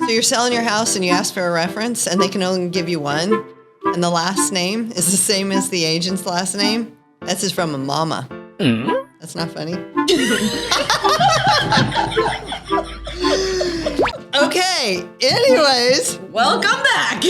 So you're selling your house and you ask for a reference and they can only give you one, and the last name is the same as the agent's last name? That's just from a mama. That's not funny. Okay, anyways. Welcome back.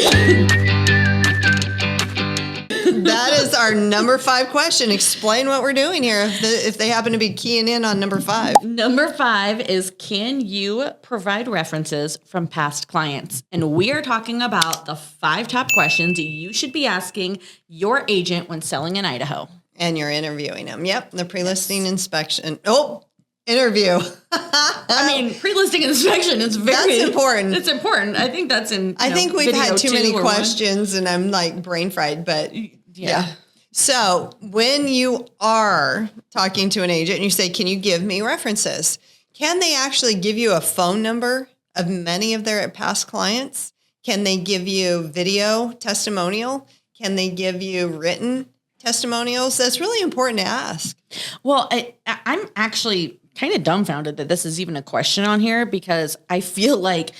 That is our number 5 question. Explain what we're doing here if they happen to be keying in on number 5. Number 5 is, can you provide references from past clients? And we are talking about the 5 top questions you should be asking your agent when selling in Idaho. And you're interviewing them. Yep, the pre-listing inspection. Oh, interview. I mean, pre-listing inspection is very... That's important. It's important. I think that's in I think we've had too many questions 1. and I'm like brain fried, but yeah. So when you are talking to an agent and you say, can you give me references? Can they actually give you a phone number of many of their past clients? Can they give you video testimonial? Can they give you written testimonials? That's really important to ask. Well, I'm actually kind of dumbfounded that this is even a question on here, because I feel like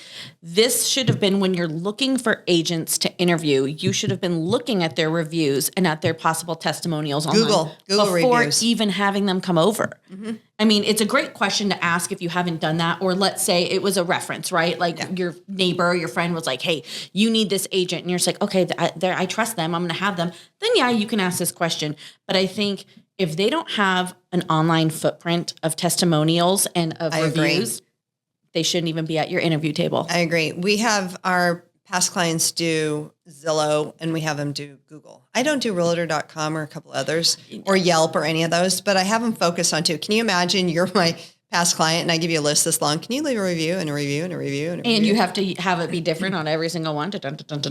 this should have been, when you're looking for agents to interview, you should have been looking at their reviews and at their possible testimonials online Google before reviews. Even having them come over. Mm-hmm. I mean, it's a great question to ask if you haven't done that. Or let's say it was a reference, right? Like your neighbor or your friend was like, hey, you need this agent. And you're just like, okay, I trust them. I'm going to have them. Then yeah, you can ask this question. But I think if they don't have an online footprint of testimonials and of reviews, they shouldn't even be at your interview table. I agree. We have our past clients do Zillow and we have them do Google. I don't do Realtor.com or a couple others or Yelp or any of those, but I have them focused on 2. Can you imagine you're my past client and I give you a list this long? Can you leave a review and a review and a review and a review? And you have to have it be different on every single one.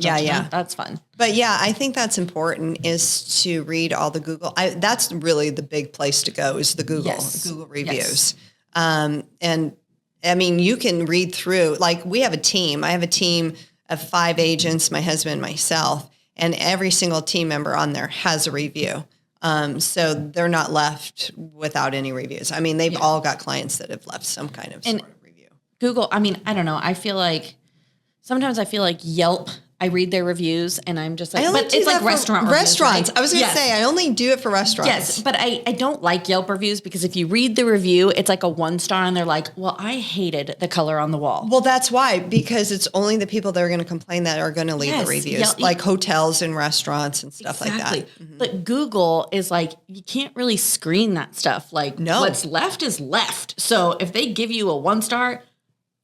Yeah. That's fun. But yeah, I think that's important, is to read all the Google. That's really the big place to go, is the Google reviews. Yes. And I mean, you can read through, like we have a team. I have a team of 5 agents, my husband, myself, and every single team member on there has a review. So they're not left without any reviews. I mean, they've all got clients that have left some kind of sort of review. Google, I mean, I don't know. Sometimes I feel like Yelp, I read their reviews and I'm just like, but it's like restaurants. Right? I was going to say, I only do it for restaurants. Yes, but I don't like Yelp reviews, because if you read the review, it's like a 1 star and they're like, well, I hated the color on the wall. Well, that's why, because it's only the people that are going to complain that are going to leave the reviews, like hotels and restaurants and stuff like that. Mm-hmm. But Google is like, you can't really screen that stuff. Like, what's left is left. So if they give you a 1 star,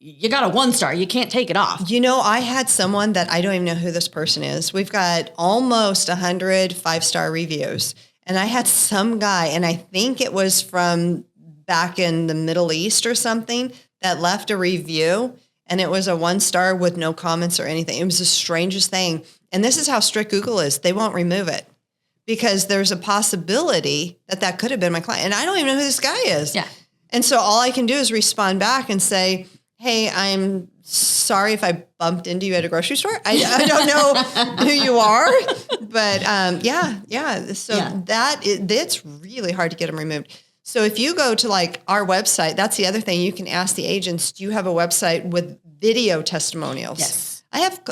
you got a 1 star. You can't take it off. You know, I had someone that I don't even know who this person is. We've got almost 100 5-star reviews. And I had some guy, and I think it was from back in the Middle East or something, that left a review. And it was a 1 star with no comments or anything. It was the strangest thing. And this is how strict Google is. They won't remove it, because there's a possibility that could have been my client. And I don't even know who this guy is. Yeah. And so all I can do is respond back and say, hey, I'm sorry if I bumped into you at a grocery store. I don't know who you are, but yeah. So it's really hard to get them removed. So if you go to like our website, that's the other thing. You can ask the agents, do you have a website with video testimonials? Yes.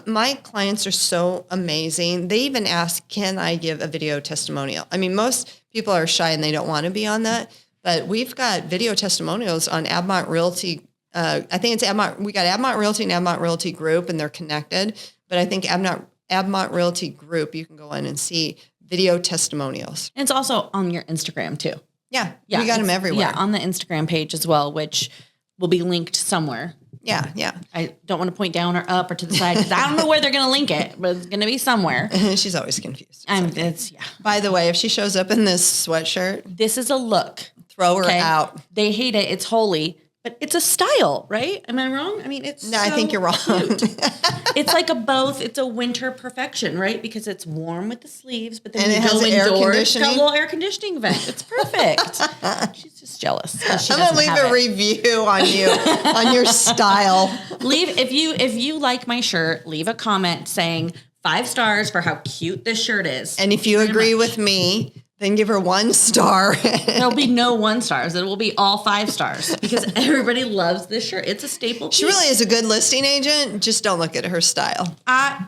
My clients are so amazing. They even ask, can I give a video testimonial? I mean, most people are shy and they don't want to be on that, but we've got video testimonials on Abmont Realty. I think it's Abmont. We got Abmont Realty and Abmont Realty Group, and they're connected. But I think Abmont Realty Group, you can go in and see video testimonials. And it's also on your Instagram too. Yeah, we got them everywhere. Yeah, on the Instagram page as well, which will be linked somewhere. Yeah. I don't want to point down or up or to the side, because I don't know where they're going to link it, but it's going to be somewhere. She's always confused. By the way, if she shows up in this sweatshirt, this is a look. Throw her out. They hate it. It's holy. But it's a style, right? Am I wrong? I mean, it's I think you're wrong. It's like it's a winter perfection, right? Because it's warm with the sleeves, but then and you it has go air indoors. Conditioning. It's got a little air conditioning vent. It's perfect. She's just jealous. I'm gonna leave a review on you on your style. If you like my shirt, leave a comment saying 5 stars for how cute this shirt is. And if you agree with me then give her 1 star. There'll be no 1 stars. It will be all 5 stars because everybody loves this shirt. It's a staple piece. She really is a good listing agent. Just don't look at her style. I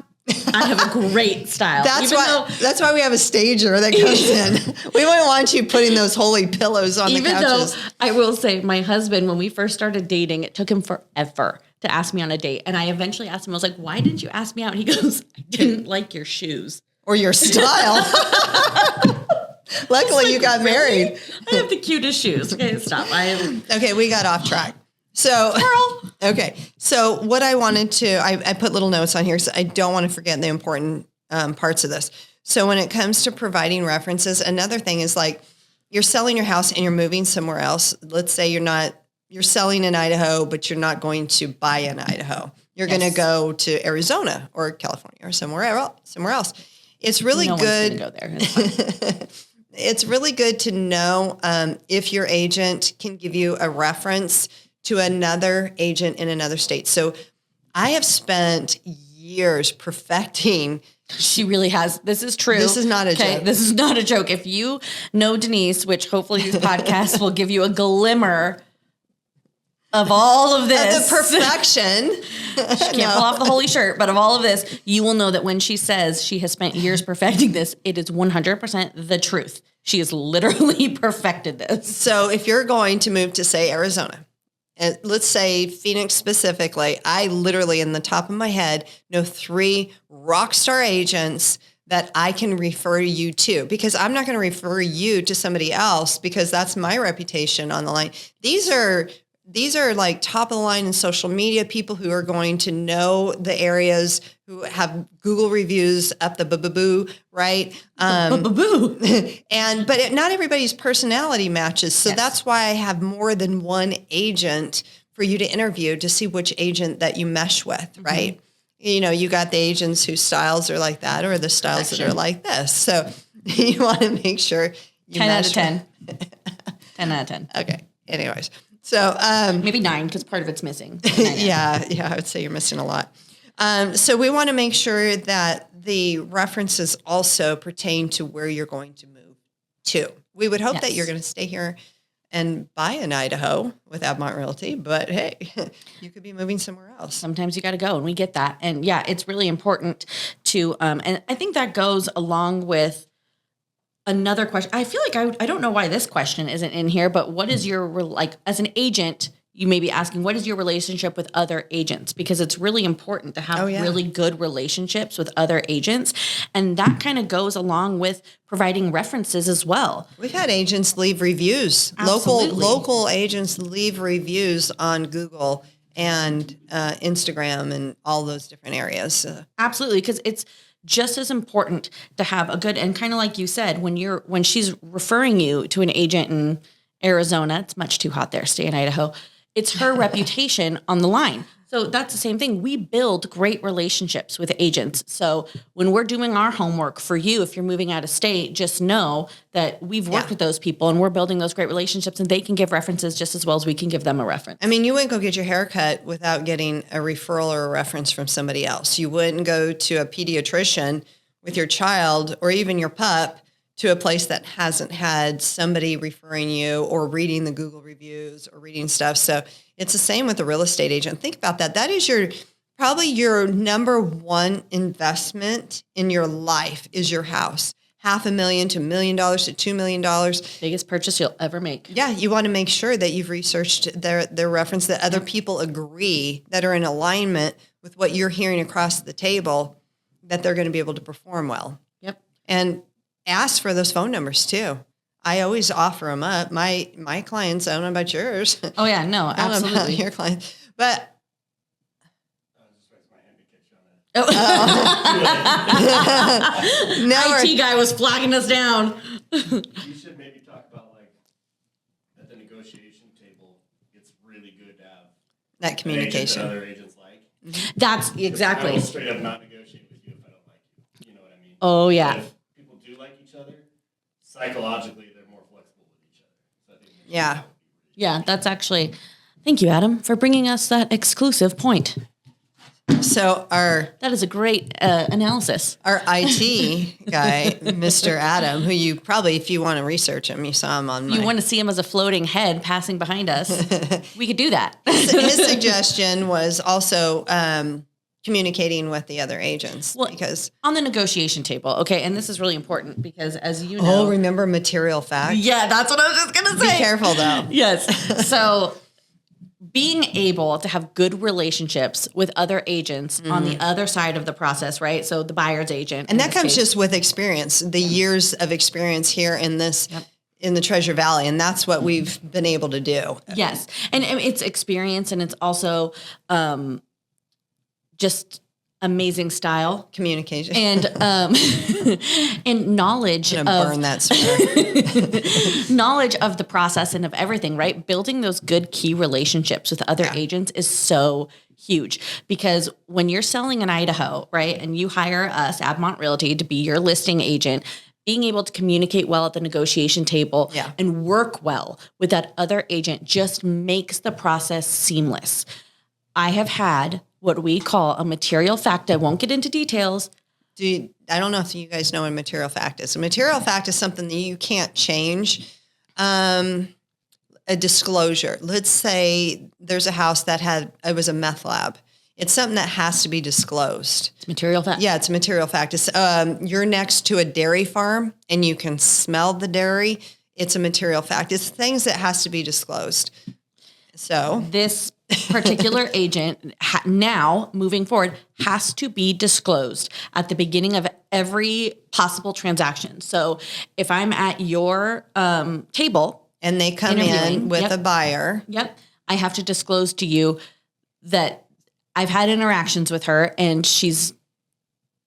have a great style. That's why we have a stager that comes in. We wouldn't want you putting those holy pillows on the couches. Even though I will say my husband, when we first started dating, it took him forever to ask me on a date. And I eventually asked him, I was like, why didn't you ask me out? And he goes, I didn't like your shoes. Or your style. Luckily, you got married. I have the cutest shoes. Okay, stop. Okay, we got off track. So, okay. So what I wanted to, I put little notes on here because I don't want to forget the important parts of this. So when it comes to providing references, another thing is like you're selling your house and you're moving somewhere else. Let's say you're selling in Idaho, but you're not going to buy in Idaho. You're going to go to Arizona or California or somewhere else. It's really good. One's gonna go there. It's really good to know if your agent can give you a reference to another agent in another state. So I have spent years perfecting. She really has. This is true. This is not a joke. This is not a joke. If you know Denise, which hopefully these podcasts will give you a glimmer of all of this. The perfection. She can't pull off the holy shirt, but of all of this, you will know that when she says she has spent years perfecting this, it is 100% the truth. She has literally perfected this. So if you're going to move to, say, Arizona, and let's say Phoenix specifically, I literally, in the top of my head, know 3 rock star agents that I can refer you to, because I'm not going to refer you to somebody else because that's my reputation on the line. These are like top of the line in social media, people who are going to know the areas, who have Google reviews up the boo, right? But not everybody's personality matches. So that's why I have more than one agent for you to interview to see which agent that you mesh with, right? You know, you got the agents whose styles are like that or the styles that are like this. So you want to make sure you 10 out of 10. 10 out of 10. Okay. Anyways. So maybe 9 because part of it's missing. Yeah, I would say you're missing a lot. So we want to make sure that the references also pertain to where you're going to move to. We would hope that you're going to stay here and buy in Idaho with Abmont Realty, but hey, you could be moving somewhere else. Sometimes you got to go, and we get that. And yeah, it's really important to, and I think that goes along with another question. I feel like I don't know why this question isn't in here, but what is your, like, as an agent, you may be asking, what is your relationship with other agents? Because it's really important to have really good relationships with other agents. And that kind of goes along with providing references as well. We've had agents leave reviews. Local agents leave reviews on Google and Instagram and all those different areas. Absolutely, because it's just as important to have a good, and kind of like you said, when she's referring you to an agent in Arizona, it's much too hot there, stay in Idaho. It's her reputation on the line. So that's the same thing. We build great relationships with agents. So when we're doing our homework for you, if you're moving out of state, just know that we've worked with those people and we're building those great relationships, and they can give references just as well as we can give them a reference. I mean, you wouldn't go get your hair cut without getting a referral or a reference from somebody else. You wouldn't go to a pediatrician with your child or even your pup to a place that hasn't had somebody referring you or reading the Google reviews or reading stuff. So it's the same with a real estate agent. Think about that. That is probably your number one investment in your life is your house. $500,000 to $1 million to $2 million. Biggest purchase you'll ever make. Yeah, you want to make sure that you've researched their reference, that other people agree, that are in alignment with what you're hearing across the table, that they're going to be able to perform well. Yep. And ask for those phone numbers too. I always offer them up. My clients, I don't know about yours. Oh yeah, no, absolutely. I don't know about your clients, but just raised my hand to catch you on that. IT guy was flagging us down. You should maybe talk about, like, at the negotiation table, it's really good to have that communication. Other agents like. That's exactly. I will straight up not negotiate with you if I don't like you. You know what I mean? Oh yeah. But if people do like each other, psychologically they're more flexible with each other. So I think Yeah, that's actually. Thank you, Adam, for bringing us that exclusive point. So That is a great analysis. our IT guy, Mr. Adam, who you probably, if you want to research him, you saw him on You want to see him as a floating head passing behind us. We could do that. his suggestion was also communicating with the other agents because on the negotiation table, okay, and this is really important because as you know, remember material fact? yeah, that's what I was just gonna say. Be careful though. Yes. So being able to have good relationships with other agents on the other side of the process, right? So the buyer's agent. And that comes just with experience, the years of experience here in this, in the Treasure Valley. And that's what we've been able to do. Yes. And it's experience and it's also just amazing style. Communication. And and knowledge I'm of gonna burn that sweater. knowledge of the process and of everything, right? Building those good key relationships with other agents is so huge because when you're selling in Idaho, right, and you hire us, Abmont Realty, to be your listing agent, being able to communicate well at the negotiation table and work well with that other agent just makes the process seamless. I have had what we call a material fact. I won't get into details. I don't know if you guys know what a material fact is. A material fact is something that you can't change. A disclosure. Let's say there's a house that it was a meth lab. It's something that has to be disclosed. It's material fact. Yeah, it's a material fact. It's, you're next to a dairy farm and you can smell the dairy. It's a material fact. It's things that has to be disclosed. So this particular agent now moving forward has to be disclosed at the beginning of every possible transaction. So if I'm at your table and they come in with a buyer, I have to disclose to you that I've had interactions with her and she's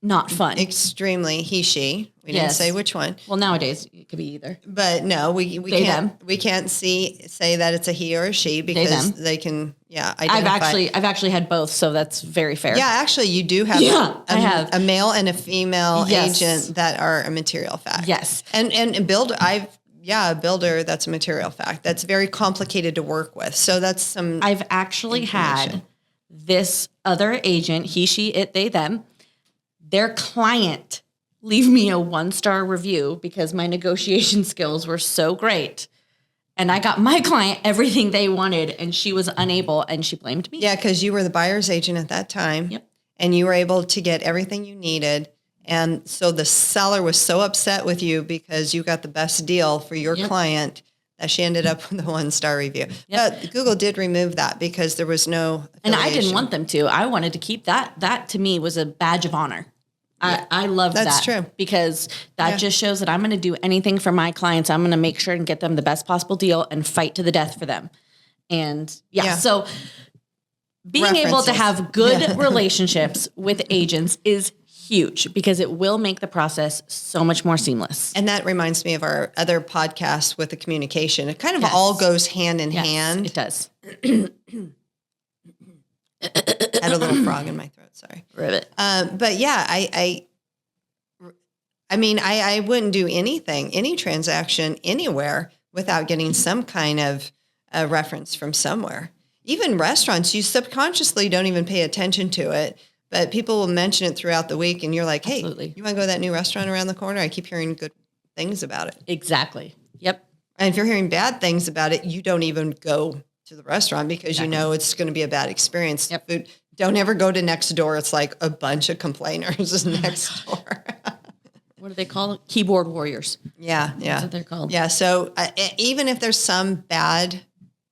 not fun. Extremely she. We didn't say which one. Well, nowadays it could be either. But no, we can't say that it's a he or a she because they can identify. I've actually had both, so that's very fair. Yeah, actually you do have I have a male and a female agent that are a material fact. Yes. And a builder that's a material fact. That's very complicated to work with. So that's some I've actually had this other agent, he, she, it, they, them, their client leave me a 1-star review because my negotiation skills were so great. And I got my client everything they wanted and she was unable and she blamed me. Yeah, because you were the buyer's agent at that time. Yep. And you were able to get everything you needed. And so the seller was so upset with you because you got the best deal for your client that she ended up with a 1-star review. Yep. But Google did remove that because there was no affiliation. And I didn't want them to. I wanted to keep that. That to me was a badge of honor. I love that. That's true. Because that just shows that I'm going to do anything for my clients. I'm going to make sure and get them the best possible deal and fight to the death for them. And so being able to have good relationships with agents is huge because it will make the process so much more seamless. And that reminds me of our other podcast with the communication. It kind of all goes hand in hand. It does. I had a little frog in my throat. Sorry. Ribbit. But yeah, I mean, I wouldn't do any transaction anywhere without getting some kind of a reference from somewhere. Even restaurants, you subconsciously don't even pay attention to it, but people will mention it throughout the week and you're like, hey, you want to go to that new restaurant around the corner? I keep hearing good things about it. Exactly. Yep. And if you're hearing bad things about it, you don't even go to the restaurant because you know it's going to be a bad experience. Yep. Food. Don't ever go to next door. It's like a bunch of complainers next door. What do they call it? Keyboard warriors. Yeah. That's what they're called. Yeah. So even if there's some bad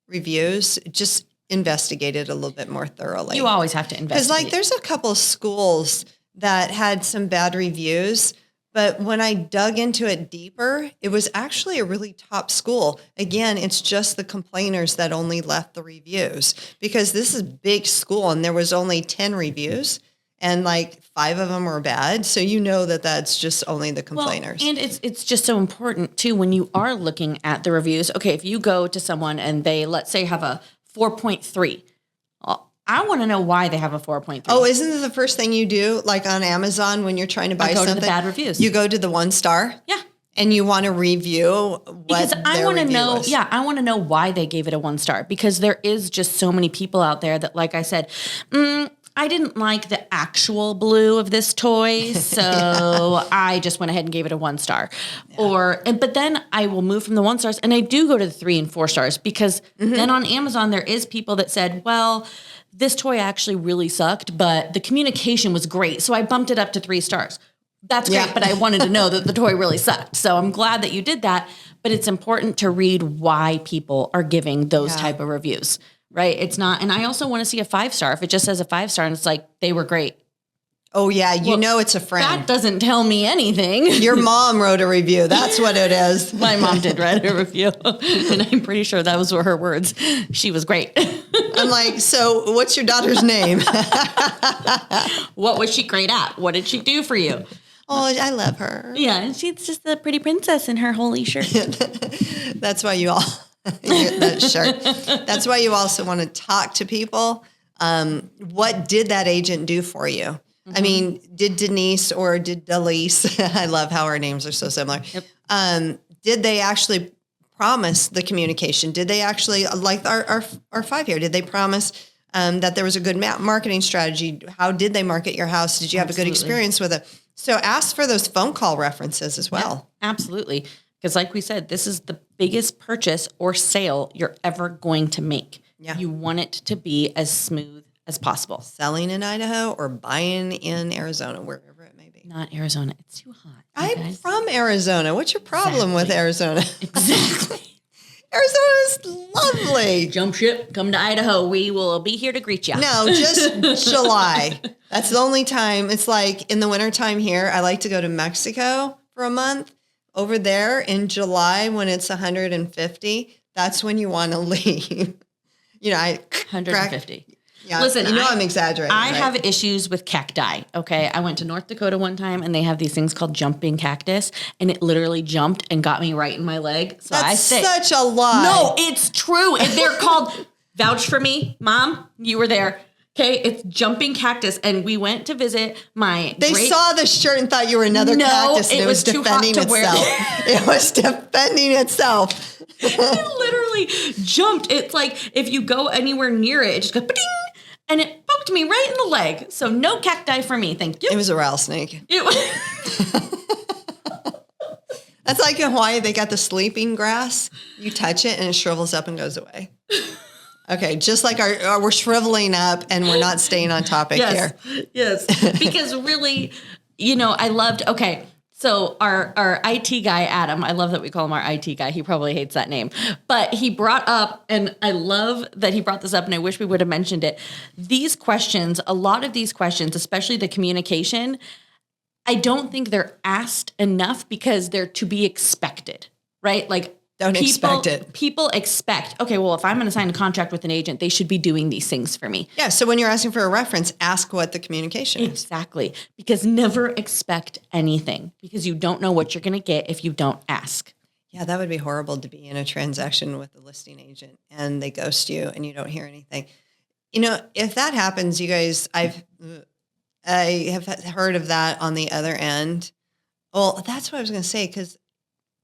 reviews, just investigate it a little bit more thoroughly. You always have to investigate. Because like there's a couple of schools that had some bad reviews, but when I dug into it deeper, it was actually a really top school. Again, it's just the complainers that only left the reviews because this is a big school and there was only 10 reviews and like 5 of them were bad. So you know that that's just only the complainers. Well, and it's just so important too when you are looking at the reviews. Okay, if you go to someone and they, let's say, have a 4.3, I want to know why they have a 4.3. Oh, isn't it the first thing you do, like on Amazon when you're trying to buy something? To the bad reviews. You go to the 1-star? Yeah. And you want to review what because I want to know, was. I want to know why they gave it a 1-star because there is just so many people out there that, like I said, I didn't like the actual blue of this toy, so I just went ahead and gave it a 1 star. But then I will move from the 1 stars, and I do go to the 3 and 4 stars because then on Amazon there is people that said, well, this toy actually really sucked, but the communication was great, so I bumped it up to 3 stars. That's great, but I wanted to know that the toy really sucked. So I'm glad that you did that, but it's important to read why people are giving those type of reviews. Right. It's not. And I also want to see a 5 star. If it just says a 5 star and it's like, they were great. Oh, yeah. You know, it's a friend. That doesn't tell me anything. Your mom wrote a review. That's what it is. My mom did write a review. And I'm pretty sure that was her words. She was great. I'm like, so what's your daughter's name? What was she great at? What did she do for you? Oh, I love her. Yeah. She's just the pretty princess in her holy shirt. That's why you all... that shirt. That's why you also want to talk to people. What did that agent do for you? Mm-hmm. I mean, did Denise or did Delise? I love how our names are so similar. Yep. Did they actually promise the communication? Did they actually, like our 5 here, did they promise that there was a good marketing strategy? How did they market your house? Did you have a good experience with it? So ask for those phone call references as well. Yeah, absolutely. Because like we said, this is the biggest purchase or sale you're ever going to make. Yeah. You want it to be as smooth as possible. Selling in Idaho or buying in Arizona, wherever it may be. Not Arizona. It's too hot. I'm from Arizona. What's your problem with Arizona? Exactly. Arizona's lovely. Jump ship, come to Idaho. We will be here to greet you. No, just July. That's the only time. It's like in the wintertime here, I like to go to Mexico for a month. Over there in July when it's 150, that's when you want to leave. You know, 150. Yeah. Listen, I'm exaggerating. I have issues with cacti. Okay. I went to North Dakota one time and they have these things called jumping cactus and it literally jumped and got me right in my leg. So that's such a lie. No, it's true. And they're called, vouch for me, Mom, you were there. Okay, it's jumping cactus, and we went to visit my. They saw the shirt and thought you were another cactus. And it was defending itself. It was defending itself. It literally jumped. It's like if you go anywhere near it, it just goes ba-ding, and it poked me right in the leg. So no cacti for me, thank you. It was a rattlesnake. It was. That's like in Hawaii. They got the sleeping grass. You touch it, and it shrivels up and goes away. Okay, just like we're shriveling up and we're not staying on topic here. Yes, because really, I loved, so our IT guy, Adam, I love that we call him our IT guy. He probably hates that name. But he brought up, and I love that he brought this up, and I wish we would have mentioned it. These questions, a lot of these questions, especially the communication, I don't think they're asked enough because they're to be expected, right? Like, expect it. People expect, okay, well, if I'm going to sign a contract with an agent, they should be doing these things for me. Yeah. So when you're asking for a reference, ask what the communication is. Exactly. Because never expect anything because you don't know what you're going to get if you don't ask. Yeah, that would be horrible to be in a transaction with a listing agent and they ghost you and you don't hear anything. If that happens, you guys, I have heard of that on the other end. Well, that's what I was going to say because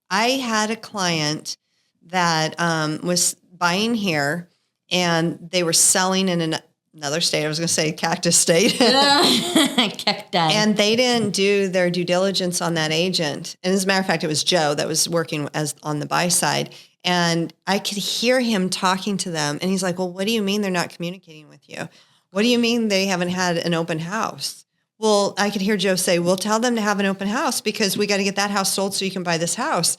I had a client that was buying here and they were selling in another state. I was going to say cactus state. Cacti. And they didn't do their due diligence on that agent. And as a matter of fact, it was Joe that was working on the buy side. And I could hear him talking to them. And he's like, well, what do you mean they're not communicating with you? What do you mean they haven't had an open house? Well, I could hear Joe say, well, tell them to have an open house because we got to get that house sold so you can buy this house.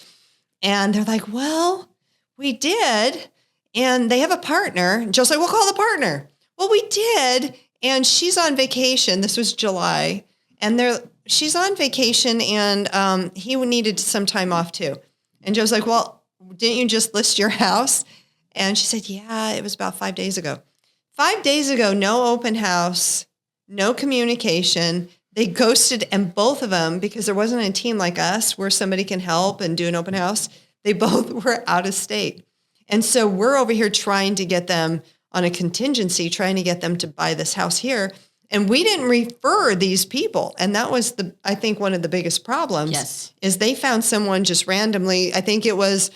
And they're like, well, we did. And they have a partner. And Joe's like, well, call the partner. Well, we did. And she's on vacation. This was July. And she's on vacation and he needed some time off too. And Joe's like, well, didn't you just list your house? And she said, yeah, it was about 5 days ago. 5 days ago, no open house. No communication. They ghosted, and both of them, because there wasn't a team like us where somebody can help and do an open house, they both were out of state. And so we're over here trying to get them on a contingency, trying to get them to buy this house here. And we didn't refer these people. And that was I think one of the biggest problems. Yes. Is they found someone just randomly. I think it was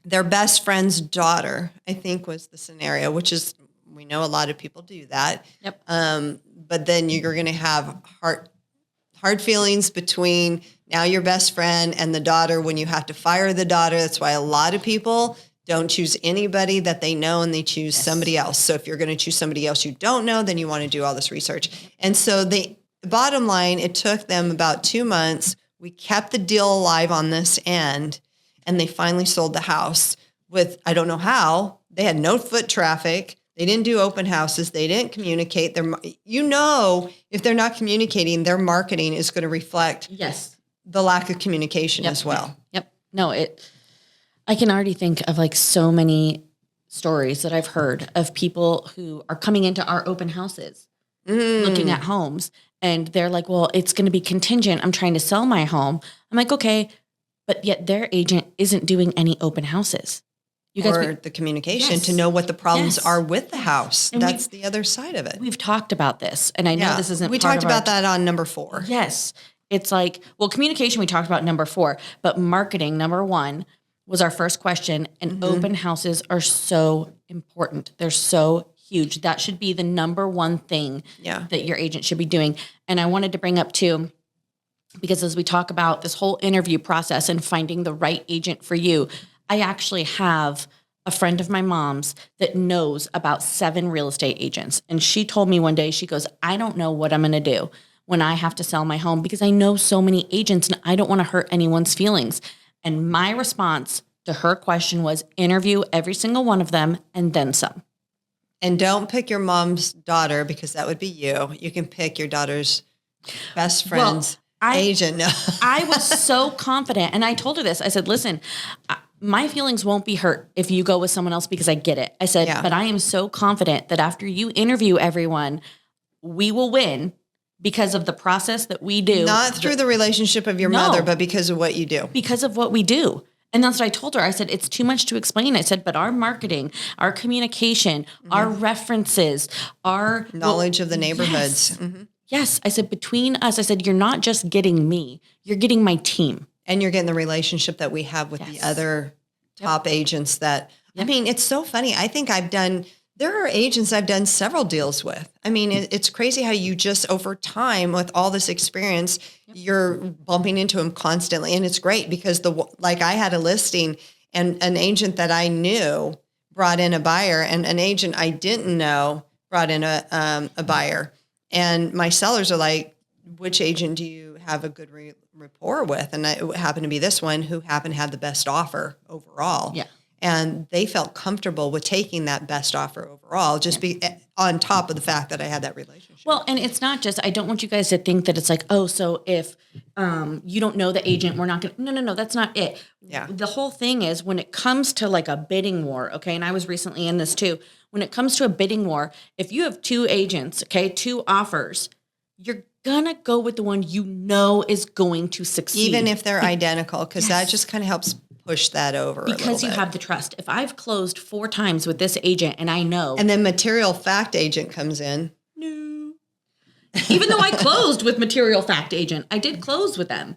their best friend's daughter, I think was the scenario, which is We know a lot of people do that. Yep. But then you're going to have hard feelings between now your best friend and the daughter when you have to fire the daughter. That's why a lot of people don't choose anybody that they know and they choose somebody else. So if you're going to choose somebody else you don't know, then you want to do all this research. And so the bottom line, it took them about 2 months. We kept the deal alive on this end, and they finally sold the house with, I don't know how, they had no foot traffic. They didn't do open houses. They didn't communicate. If they're not communicating, their marketing is going to reflect the lack of communication as well. Yep. No, I can already think of like so many stories that I've heard of people who are coming into our open houses, looking at homes, and they're like, well, it's going to be contingent. I'm trying to sell my home. I'm like, okay, but yet their agent isn't doing any open houses. The communication to know what the problems are with the house. And that's the other side of it. We've talked about this, and I know this isn't we part talked about that on number 4. Yes. It's like, well, communication, we talked about number 4, but marketing, number 1, was our first question. And open houses are so important. They're so huge. That should be the number 1 thing that your agent should be doing. And I wanted to bring up too, because as we talk about this whole interview process and finding the right agent for you, I actually have a friend of my mom's that knows about 7 real estate agents. And she told me one day, she goes, I don't know what I'm going to do when I have to sell my home because I know so many agents and I don't want to hurt anyone's feelings. And my response to her question was interview every single one of them and then some. And don't pick your mom's daughter because that would be you. You can pick your daughter's best friend's agent. I was so confident. And I told her this. I said, listen, my feelings won't be hurt if you go with someone else because I get it. I said, but I am so confident that after you interview everyone, we will win because of the process that we do. Not through the relationship of your mother, but because of what you do. Because of what we do. And that's what I told her. I said, it's too much to explain. I said, but our marketing, our communication, our references, our knowledge of the neighborhoods. Yes. I said, between us, I said, you're not just getting me, you're getting my team. And you're getting the relationship that we have with the other top agents that, I mean, it's so funny. I think there are agents I've done several deals with. I mean, it's crazy how you just over time with all this experience, you're bumping into them constantly. And it's great because I had a listing and an agent that I knew brought in a buyer and an agent I didn't know brought in a buyer. And my sellers are like, which agent do you have a good rapport with? And it happened to be this one who happened to have the best offer overall. Yeah. And they felt comfortable with taking that best offer overall, just be on top of the fact that I had that relationship. Well, and it's not just, I don't want you guys to think that it's like, oh, so if you don't know the agent, we're not going to, no, that's not it. Yeah. The whole thing is when it comes to like a bidding war, okay, and I was recently in this too, when it comes to a bidding war, if you have 2 agents, okay, 2 offers, you're going to go with the one you know is going to succeed. Even if they're identical, because that just kind of helps push that over because you have the trust. If I've closed 4 times with this agent and I know. And then material fact agent comes in. No. Even though I closed with material fact agent, I did close with them.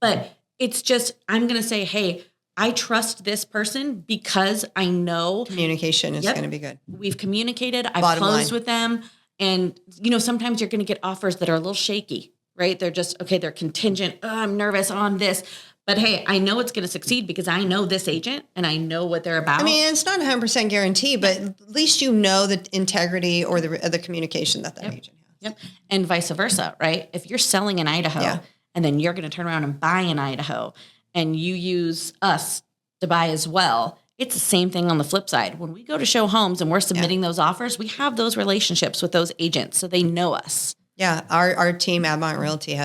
But it's just, I'm going to say, hey, I trust this person because I know. Communication is going to be good. We've communicated. I've closed with them. And, sometimes you're going to get offers that are a little shaky, right? They're just, okay, they're contingent. Oh, I'm nervous on this. But hey, I know it's going to succeed because I know this agent and I know what they're about. I mean, it's not 100% guarantee, but at least you know the integrity or the communication that agent has. Yep. And vice versa, right? If you're selling in Idaho and then you're going to turn around and buy in Idaho and you use us to buy as well, it's the same thing on the flip side. When we go to show homes and we're submitting those offers, we have those relationships with those agents so they know us. Yeah. Our team, Abmont Realty,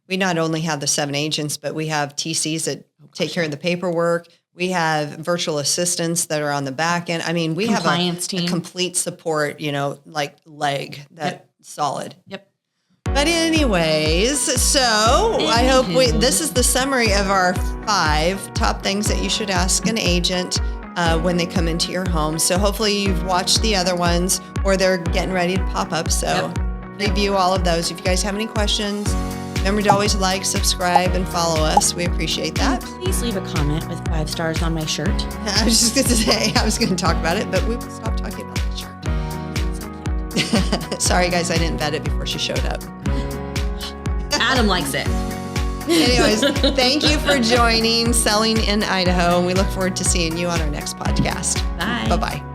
we not only have the 7 agents, but we have TCs that take care of the paperwork. We have virtual assistants that are on the back end. I mean, we have a complete support, leg that's solid. Yep. But anyways, so I hope this is the summary of our 5 top things that you should ask an agent when they come into your home. So hopefully you've watched the other ones or they're getting ready to pop up. So review all of those. If you guys have any questions, remember to always like, subscribe, and follow us. We appreciate that. And please leave a comment with 5 stars on my shirt. I was just going to say, I was going to talk about it, but we will stop talking about the shirt. Sorry, guys, I didn't vet it before she showed up. Adam likes it. Anyways, thank you for joining Selling in Idaho. And we look forward to seeing you on our next podcast. Bye. Bye-bye.